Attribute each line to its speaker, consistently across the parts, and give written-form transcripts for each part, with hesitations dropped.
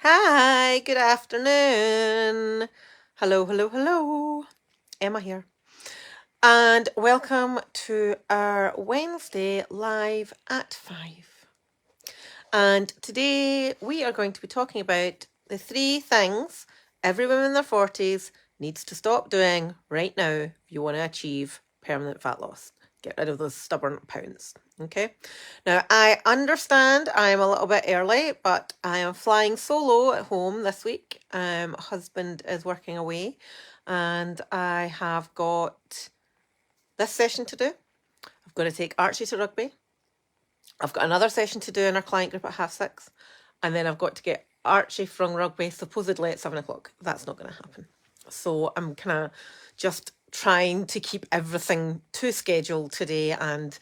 Speaker 1: Hi, good afternoon. Hello, hello, hello. Emma here. And welcome to our Wednesday live at 5. And today we are going to be talking about the 3 things every woman in their 40s needs to stop doing right now if you want to achieve permanent fat loss. Get rid of those stubborn pounds. Okay. Now, I understand I'm a little bit early, but I am flying solo at home this week. Husband is working away, and I have got this session to do. I've got to take Archie to rugby. I've got another session to do in our client group at 6:30, and then I've got to get Archie from rugby supposedly at 7:00. That's not going to happen. So I'm kind of just trying to keep everything to schedule today, and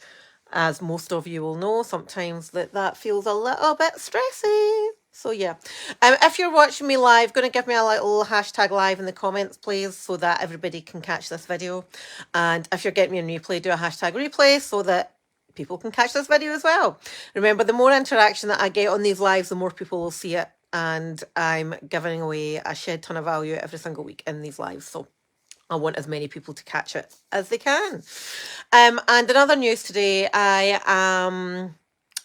Speaker 1: as most of you will know, sometimes that feels a little bit stressy. So yeah, if you're watching me live, going to give me a little hashtag live in the comments, please, so that everybody can catch this video. And if you're getting me in replay, do a hashtag replay so that people can catch this video as well. Remember, the more interaction that I get on these lives, the more people will see it. And I'm giving away a shed ton of value every single week in these lives. So I want as many people to catch it as they can. And in other news today, I am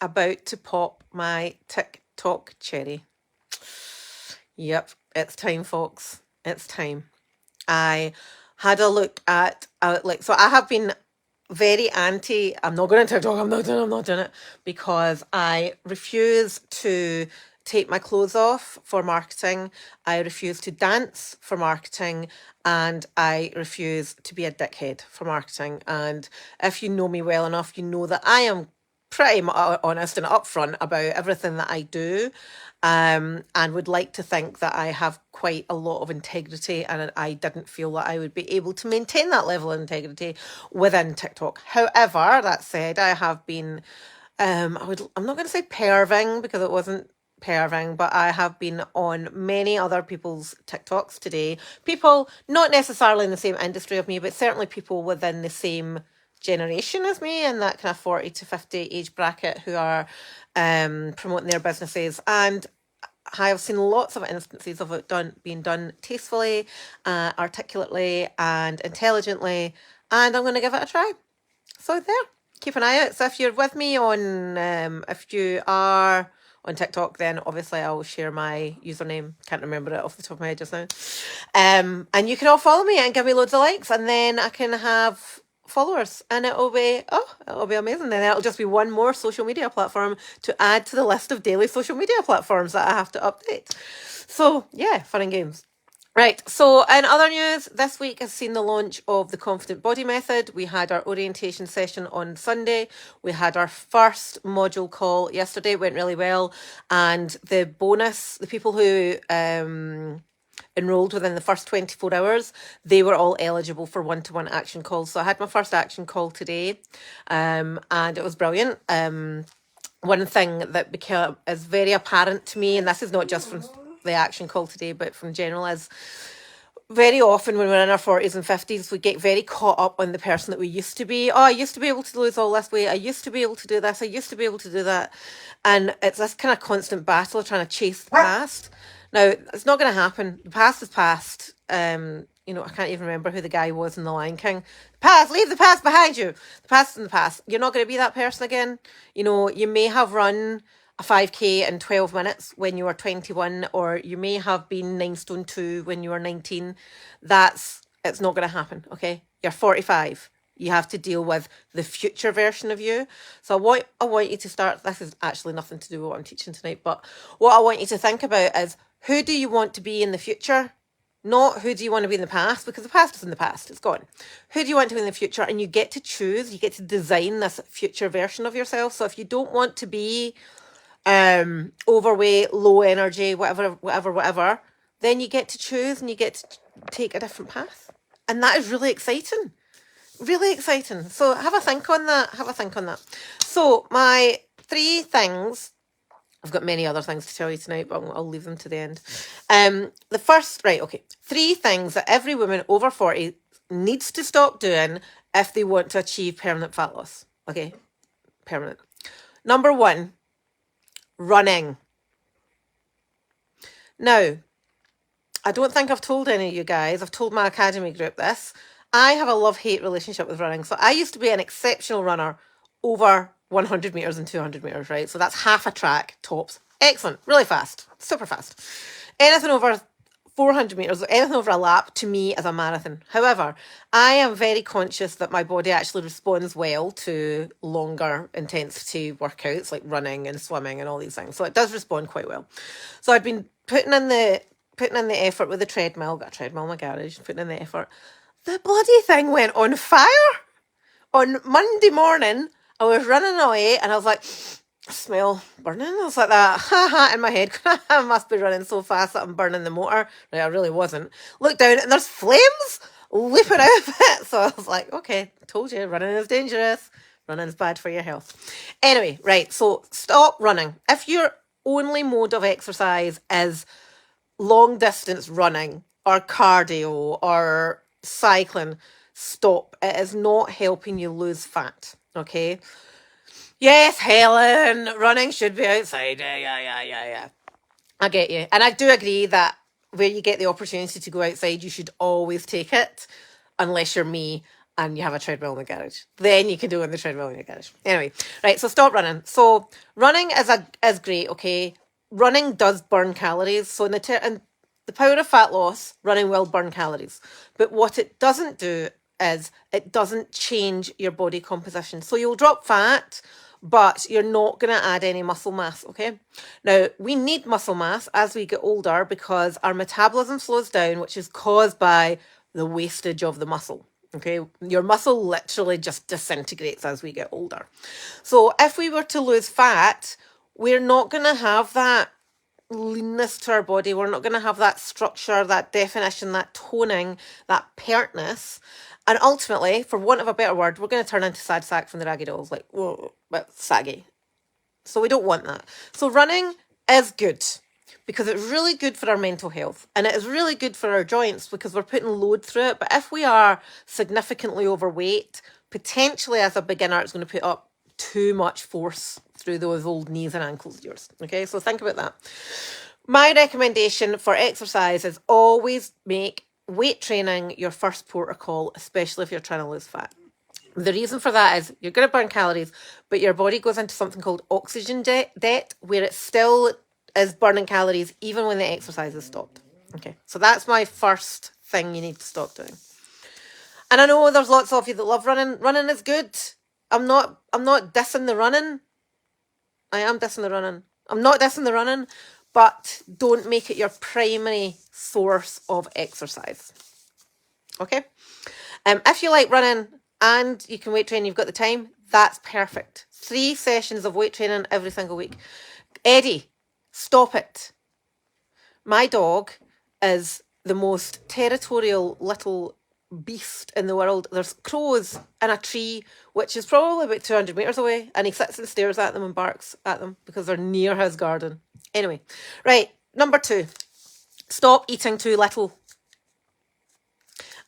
Speaker 1: about to pop my TikTok cherry. Yep, it's time, folks. It's time. I had a look at, so I have been very anti, I'm not going to TikTok, I'm not doing it, because I refuse to take my clothes off for marketing. I refuse to dance for marketing, and I refuse to be a dickhead for marketing. And if you know me well enough, you know that I am pretty honest and upfront about everything that I do, and would like to think that I have quite a lot of integrity, and I didn't feel that I would be able to maintain that level of integrity within TikTok. However, that said, I have been, I'm not going to say perving because it wasn't perving, but I have been on many other people's TikToks today. People not necessarily in the same industry of me, but certainly people within the same generation as me, in that kind of 40 to 50 age bracket, who are promoting their businesses. And I have seen lots of instances of it being done tastefully, articulately, and intelligently, and I'm going to give it a try. So there, keep an eye out. So if you're with me on, if you are on TikTok, then obviously I'll share my username. Can't remember it off the top of my head just now. And you can all follow me and give me loads of likes, and then I can have followers, and it'll be amazing. Then it'll just be one more social media platform to add to the list of daily social media platforms that I have to update. So yeah, fun and games. Right, so in other news, this week has seen the launch of the Confident Body Method. We had our orientation session on Sunday. We had our first module call yesterday. It went really well. And the bonus, the people who enrolled within the first 24 hours, they were all eligible for one-to-one action calls. So I had my first action call today, and it was brilliant. One thing that is very apparent to me, and this is not just from the action call today, but from general, is very often when we're in our 40s and 50s, we get very caught up on the person that we used to be. Oh, I used to be able to lose all this weight. I used to be able to do this. I used to be able to do that. And it's this kind of constant battle of trying to chase the past. Now, it's not going to happen. The past is past. I can't even remember who the guy was in The Lion King. Past, leave the past behind you. The past is in the past. You're not going to be that person again. You may have run a 5K in 12 minutes when you were 21, or you may have been 9 stone 2 when you were 19. It's not going to happen, okay? You're 45. You have to deal with the future version of you. So I want you to start, this is actually nothing to do with what I'm teaching tonight, but what I want you to think about is, who do you want to be in the future? Not who do you want to be in the past, because the past is in the past, it's gone. Who do you want to be in the future? And you get to choose, you get to design this future version of yourself. So if you don't want to be overweight, low energy, whatever, then you get to choose and you get to take a different path. And that is really exciting. Really exciting. So have a think on that. So my 3 things, I've got many other things to tell you tonight, but I'll leave them to the end. The first, 3 things that every woman over 40 needs to stop doing if they want to achieve permanent fat loss. Okay, permanent. Number 1, running. Now, I don't think I've told any of you guys, I've told my academy group this. I have a love-hate relationship with running. So I used to be an exceptional runner over 100 meters and 200 meters, right? So that's half a track, tops. Excellent, really fast, super fast. Anything over 400 meters, anything over a lap to me as a marathon. However, I am very conscious that my body actually responds well to longer intensity workouts like running and swimming and all these things. So it does respond quite well. So I'd been putting in the effort with the treadmill, got a treadmill in my garage, putting in the effort. The bloody thing went on fire on Monday morning. I was running away and I was like, smell burning. I was like that, ha in my head. I must be running so fast that I'm burning the motor. Right, I really wasn't. Look down and there's flames leaping out of it. So I was like, okay, told you, running is dangerous. Running is bad for your health. Anyway, right, so stop running. If your only mode of exercise is long distance running or cardio or cycling, stop. It is not helping you lose fat, okay? Yes, Helen, running should be outside. Yeah. I get you. And I do agree that where you get the opportunity to go outside, you should always take it, unless you're me and you have a treadmill in the garage. Then you can do it on the treadmill in your garage. Anyway, right, so stop running. So running is great, okay? Running does burn calories. So in the power of fat loss, running will burn calories. But what it doesn't do is it doesn't change your body composition. So you'll drop fat, but you're not going to add any muscle mass, okay? Now, we need muscle mass as we get older because our metabolism slows down, which is caused by the wastage of the muscle, okay? Your muscle literally just disintegrates as we get older. So if we were to lose fat, we're not going to have that leanness to our body. We're not going to have that structure, that definition, that toning, that pertness. And ultimately, for want of a better word, we're going to turn into sad sack from the Raggy Dolls, like, whoa, but saggy. So we don't want that. So running is good because it's really good for our mental health and it is really good for our joints because we're putting load through it. But if we are significantly overweight, potentially as a beginner, it's going to put up too much force through those old knees and ankles of yours. Okay, so think about that. My recommendation for exercise is always make weight training your first port of call, especially if you're trying to lose fat. The reason for that is you're going to burn calories, but your body goes into something called oxygen debt, where it still is burning calories even when the exercise is stopped. Okay, so that's my first thing you need to stop doing. And I know there's lots of you that love running. Running is good. I'm not dissing the running. I am dissing the running. I'm not dissing the running, but don't make it your primary source of exercise. Okay? If you like running and you can weight train, you've got the time, that's perfect. 3 sessions of weight training every single week. Eddie, stop it. My dog is the most territorial little beast in the world. There's crows in a tree, which is probably about 200 meters away, and he sits and stares at them and barks at them because they're near his garden. Anyway, right, number 2, stop eating too little.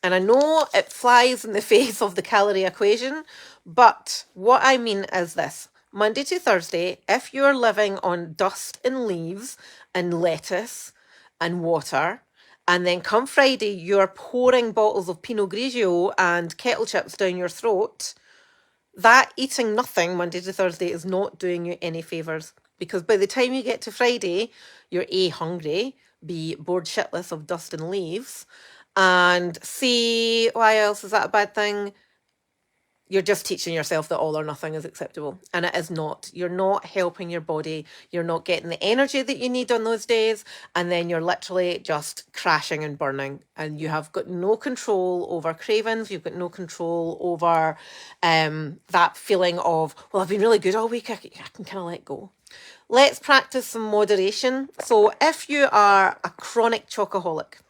Speaker 1: And I know it flies in the face of the calorie equation, but what I mean is this. Monday to Thursday, if you're living on dust and leaves and lettuce and water, and then come Friday, you're pouring bottles of Pinot Grigio and kettle chips down your throat, that eating nothing Monday to Thursday is not doing you any favours. Because by the time you get to Friday, you're A, hungry, B, bored shitless of dust and leaves, and C, why else is that a bad thing? You're just teaching yourself that all or nothing is acceptable. And it is not. You're not helping your body. You're not getting the energy that you need on those days. And then you're literally just crashing and burning. And you have got no control over cravings. You've got no control over that feeling of, well, I've been really good all week. I can kind of let go. Let's practice some moderation. So if you are a chronic chocoholic,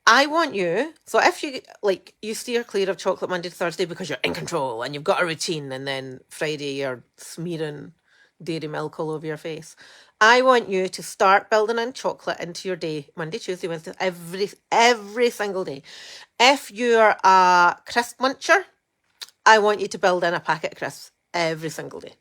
Speaker 1: I want you, so if you steer clear of chocolate Monday to Thursday because you're in control and you've got a routine, and then Friday you're smearing dairy milk all over your face. I want you to start building in chocolate into your day, Monday, Tuesday, Wednesday, every single day. If you're a crisp muncher, I want you to build in a packet of crisps every single day.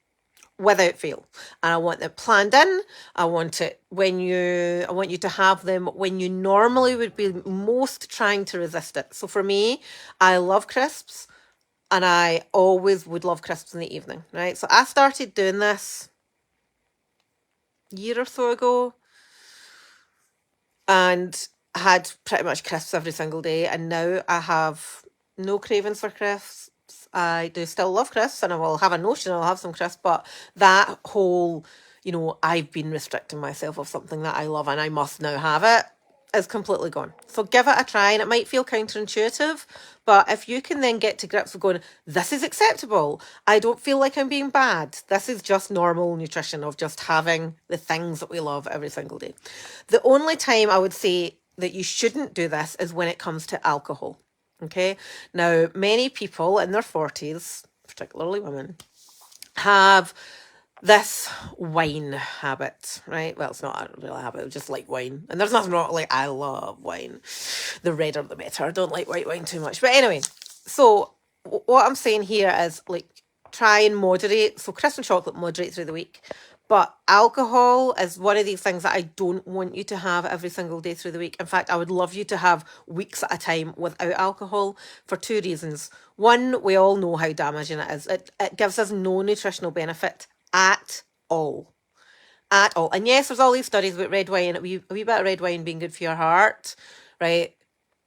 Speaker 1: without fail. And I want it planned in. I want you to have them when you normally would be most trying to resist it. So for me, I love crisps, and I always would love crisps in the evening, right? So I started doing this a year or so ago, and had pretty much crisps every single day, and now I have no cravings for crisps. I do still love crisps, and I will have a notion I'll have some crisps, but that whole, I've been restricting myself of something that I love and I must now have it is completely gone. So give it a try, and it might feel counterintuitive, but if you can then get to grips with going, this is acceptable. I don't feel like I'm being bad. This is just normal nutrition of just having the things that we love every single day. The only time I would say that you shouldn't do this is when it comes to alcohol. Okay. Now, many people in their 40s, particularly women, have this wine habit, right? Well, it's not a real habit, it's just like wine. And there's nothing wrong, like, I love wine. The redder the better. I don't like white wine too much. But anyway, so what I'm saying here is, like, try and moderate. So crisps and chocolate, moderate through the week. But alcohol is one of these things that I don't want you to have every single day through the week. In fact, I would love you to have weeks at a time without alcohol for two reasons. One, we all know how damaging it is. It gives us no nutritional benefit at all. At all. And yes, there's all these studies about red wine, a wee bit of red wine being good for your heart, right?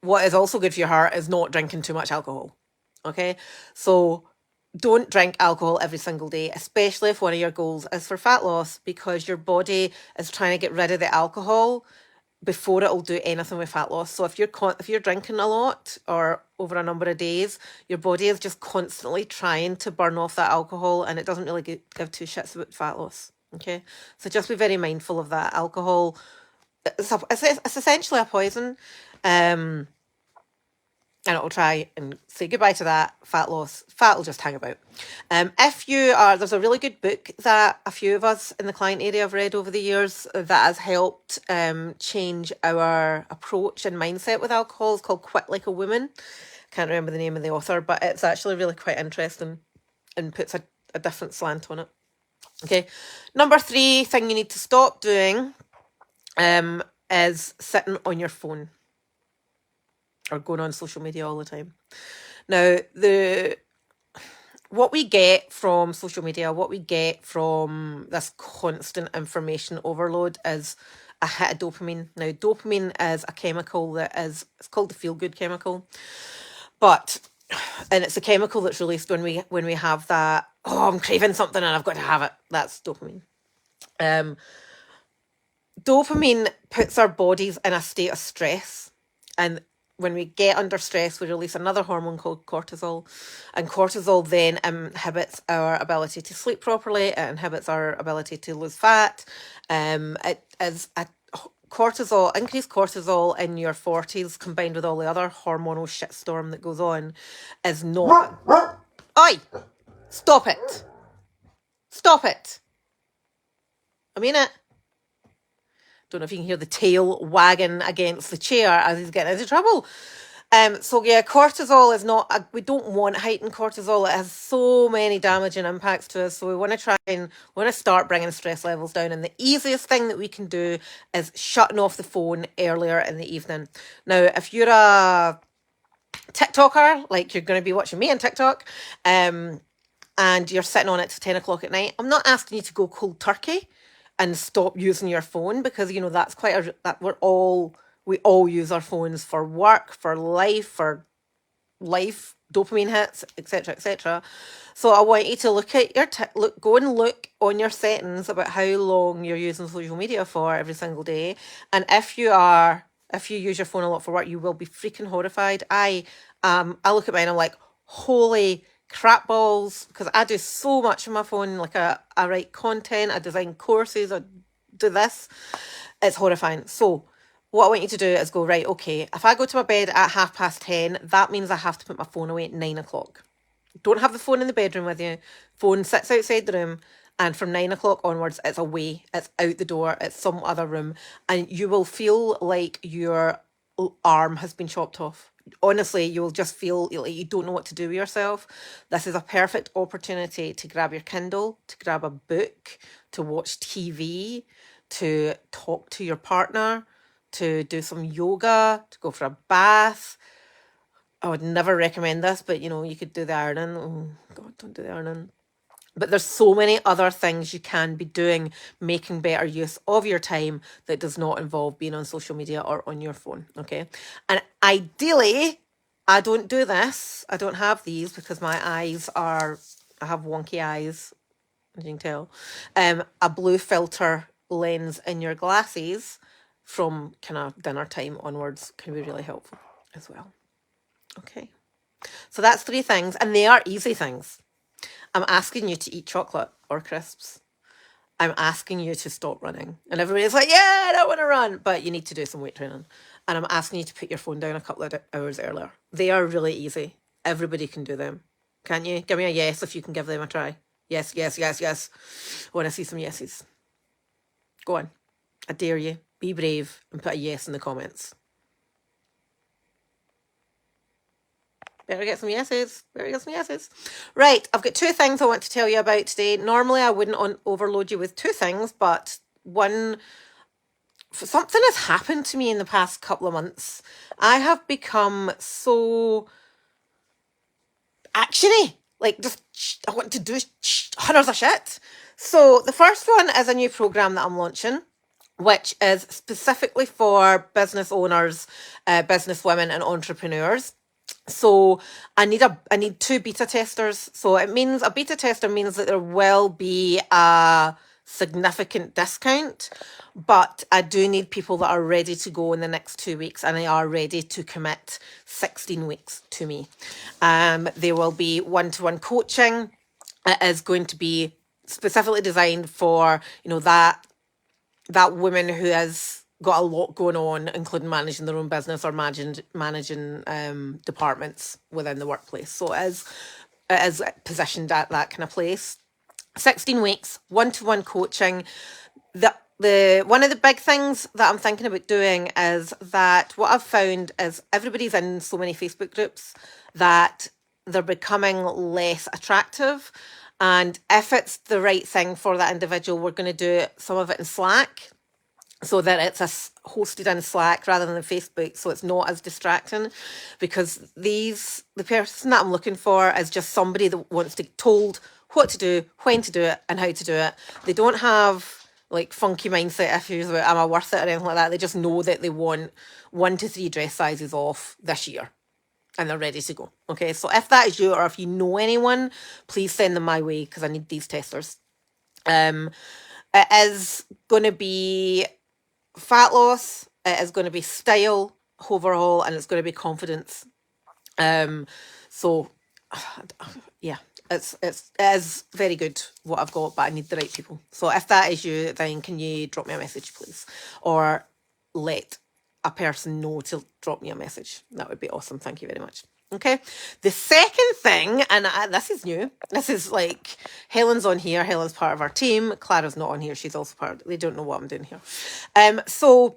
Speaker 1: What is also good for your heart is not drinking too much alcohol. Okay? So don't drink alcohol every single day, especially if one of your goals is for fat loss, because your body is trying to get rid of the alcohol before it'll do anything with fat loss. So if you're drinking a lot or over a number of days, your body is just constantly trying to burn off that alcohol, and it doesn't really give two shits about fat loss. Okay, so just be very mindful of that. Alcohol, it's essentially a poison. And it'll try and say goodbye to that fat loss. Fat will just hang about. There's a really good book that a few of us in the client area have read over the years that has helped change our approach and mindset with alcohol. It's called Quit Like a Woman. Can't remember the name of the author, but it's actually really quite interesting and puts a different slant on it. Okay, number 3 thing you need to stop doing is sitting on your phone or going on social media all the time. Now, what we get from social media, what we get from this constant information overload is a hit of dopamine. Now, dopamine is a chemical it's called the feel-good chemical, and it's a chemical that's released when we have that, oh, I'm craving something and I've got to have it. That's dopamine. Dopamine puts our bodies in a state of stress, and when we get under stress, we release another hormone called cortisol, and cortisol then inhibits our ability to sleep properly. It inhibits our ability to lose fat. It is increased cortisol in your 40s combined with all the other hormonal shitstorm that goes on is not... Oi! Stop it! Stop it! I mean it. Don't know if you can hear the tail wagging against the chair as he's getting into trouble. So yeah, cortisol is not, we don't want heightened cortisol. It has so many damaging impacts to us. So we want to start bringing stress levels down. And the easiest thing that we can do is shutting off the phone earlier in the evening. Now, if you're a TikToker, like you're going to be watching me on TikTok, and you're sitting on it till 10 o'clock at night, I'm not asking you to go cold turkey and stop using your phone, because that's we all use our phones for work, for life, dopamine hits, etc., etc. So I want you to look at go and look on your settings about how long you're using social media for every single day. And if you use your phone a lot for work, you will be freaking horrified. I look at mine, I'm like, holy crap balls, because I do so much on my phone. Like I write content, I design courses, I do this. It's horrifying. So what I want you to do is go, right, okay, if I go to my bed at 10:30, that means I have to put my phone away at 9 o'clock. Don't have the phone in the bedroom with you. Phone sits outside the room, and from 9 o'clock onwards, it's away, it's out the door, it's some other room, and you will feel like you're arm has been chopped off. Honestly, you'll just feel like you don't know what to do with yourself. This is a perfect opportunity to grab your Kindle, to grab a book, to watch TV, to talk to your partner, to do some yoga, to go for a bath. I would never recommend this, but you could do the ironing. Oh, God, don't do the ironing. But there's so many other things you can be doing, making better use of your time that does not involve being on social media or on your phone, okay? And ideally, I don't do this. I don't have these because I have wonky eyes, as you can tell. A blue filter lens in your glasses from kind of dinner time onwards can be really helpful as well. Okay. So that's 3 things, and they are easy things. I'm asking you to eat chocolate or crisps. I'm asking you to stop running. And everybody's like, yeah, I don't want to run. But you need to do some weight training. And I'm asking you to put your phone down a couple of hours earlier. They are really easy. Everybody can do them. Can you? Give me a yes if you can give them a try. Yes, yes, yes, yes. I want to see some yeses. Go on. I dare you. Be brave and put a yes in the comments. Better get some yeses. Better get some yeses. Right, I've got 2 things I want to tell you about today. Normally, I wouldn't overload you with 2 things, but something has happened to me in the past couple of months. I have become so actiony. Like, just, I want to do hundreds of shit. So, the first one is a new program that I'm launching, which is specifically for business owners, business women, and entrepreneurs. So I need 2 beta testers. So it means a beta tester means that there will be a significant discount, but I do need people that are ready to go in the next 2 weeks, and they are ready to commit 16 weeks to me. There will be one-to-one coaching. It is going to be specifically designed for that woman who has got a lot going on, including managing their own business or managing departments within the workplace. So it is positioned at that kind of place. 16 weeks, one-to-one coaching. The one of the big things that I'm thinking about doing is that what I've found is everybody's in so many Facebook groups that they're becoming less attractive. And if it's the right thing for that individual, we're going to do some of it in Slack, so that it's hosted in Slack rather than Facebook, so it's not as distracting. Because the person that I'm looking for is just somebody that wants to be told what to do, when to do it, and how to do it. They don't have like funky mindset issues about am I worth it or anything like that. They just know that they want 1 to 3 dress sizes off this year, and they're ready to go. Okay, so if that is you, or if you know anyone, please send them my way because I need these testers. It is going to be fat loss, it is going to be style overhaul, and it's going to be confidence. So yeah, it is very good what I've got, but I need the right people. So if that is you, then can you drop me a message, please, or let a person know to drop me a message? That would be awesome. Thank you very much. Okay, the second thing, and this is new, this is like Helen's on here, Helen's part of our team, Clara's not on here, she's also part, they don't know what I'm doing here. So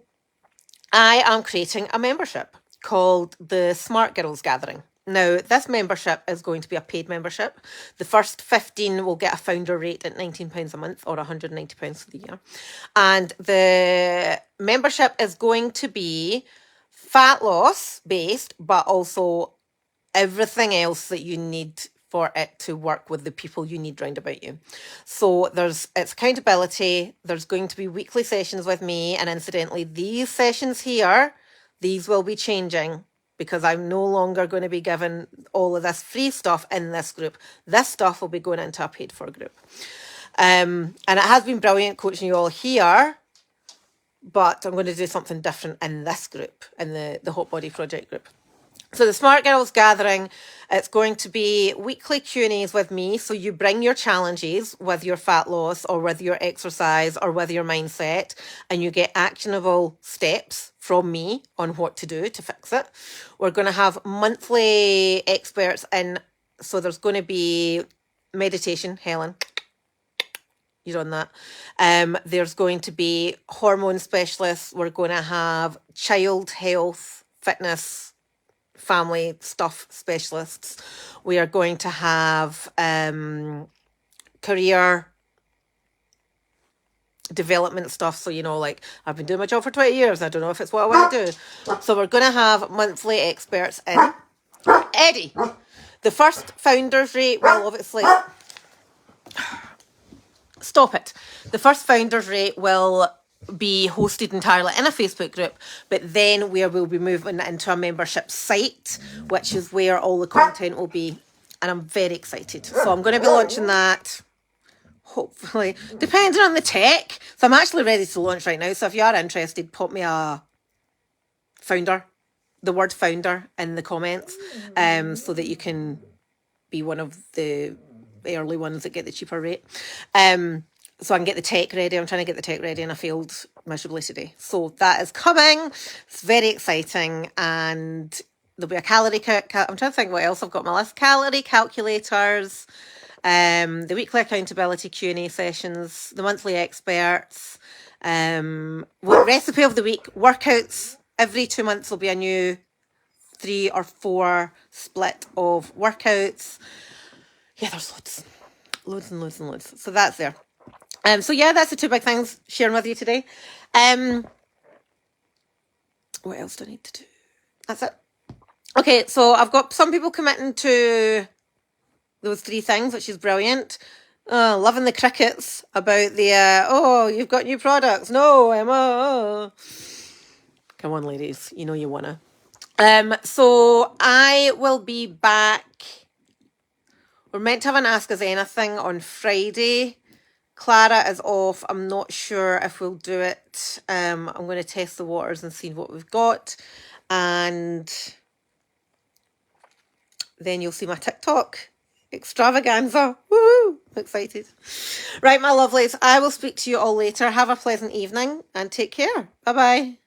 Speaker 1: I am creating a membership called the Smart Girls Gathering. Now, this membership is going to be a paid membership. The first 15 will get a founder rate at £19 a month, or £190 for the year. And the membership is going to be fat loss based, but also everything else that you need for it to work with the people you need round about you. So it's accountability. There's going to be weekly sessions with me. And incidentally, these sessions here, these will be changing because I'm no longer going to be given all of this free stuff in this group. This stuff will be going into a paid for group. And it has been brilliant coaching you all here, but I'm going to do something different in this group, in the Hot Body Project group. So the Smart Girls Gathering, it's going to be weekly Q&As with me. So you bring your challenges with your fat loss or with your exercise or with your mindset, and you get actionable steps from me on what to do to fix it. We're going to have monthly experts in. So there's going to be meditation, Helen, you're on that. There's going to be hormone specialists. We're going to have child health fitness, family stuff specialists. We are going to have career development stuff. So, you know, like, I've been doing my job for 20 years. I don't know if it's what I want to do. So we're going to have monthly experts in. Eddie, the first founders rate will obviously... Stop it. The first founders rate will be hosted entirely in a Facebook group, but then we will be moving into a membership site, which is where all the content will be. And I'm very excited. So I'm going to be launching that, hopefully, depending on the tech. So I'm actually ready to launch right now. So if you are interested, pop me a founder, the word founder, in the comments, so that you can be one of the early ones that get the cheaper rate. So I can get the tech ready. I'm trying to get the tech ready and I failed miserably today. So that is coming. It's very exciting. And there'll be a calorie I'm trying to think what else I've got on my list. Calorie calculators, the weekly accountability Q&A sessions, the monthly experts, recipe of the week, workouts. Every 2 months will be a new 3 or 4 split of workouts. Yeah, there's loads. Loads and loads and loads. So that's there. So yeah, that's the 2 big things sharing with you today. What else do I need to do? That's it. Okay, so I've got some people committing to those 3 things, which is brilliant. Loving the crickets about the, you've got new products. No, Emma. Come on, ladies. You know you wanna. So I will be back. We're meant to have an Ask Us Anything on Friday. Clara is off. I'm not sure if we'll do it. I'm going to test the waters and see what we've got. And then you'll see my TikTok extravaganza. Woo! I'm excited. Right, my lovelies. I will speak to you all later. Have a pleasant evening and take care. Bye-bye.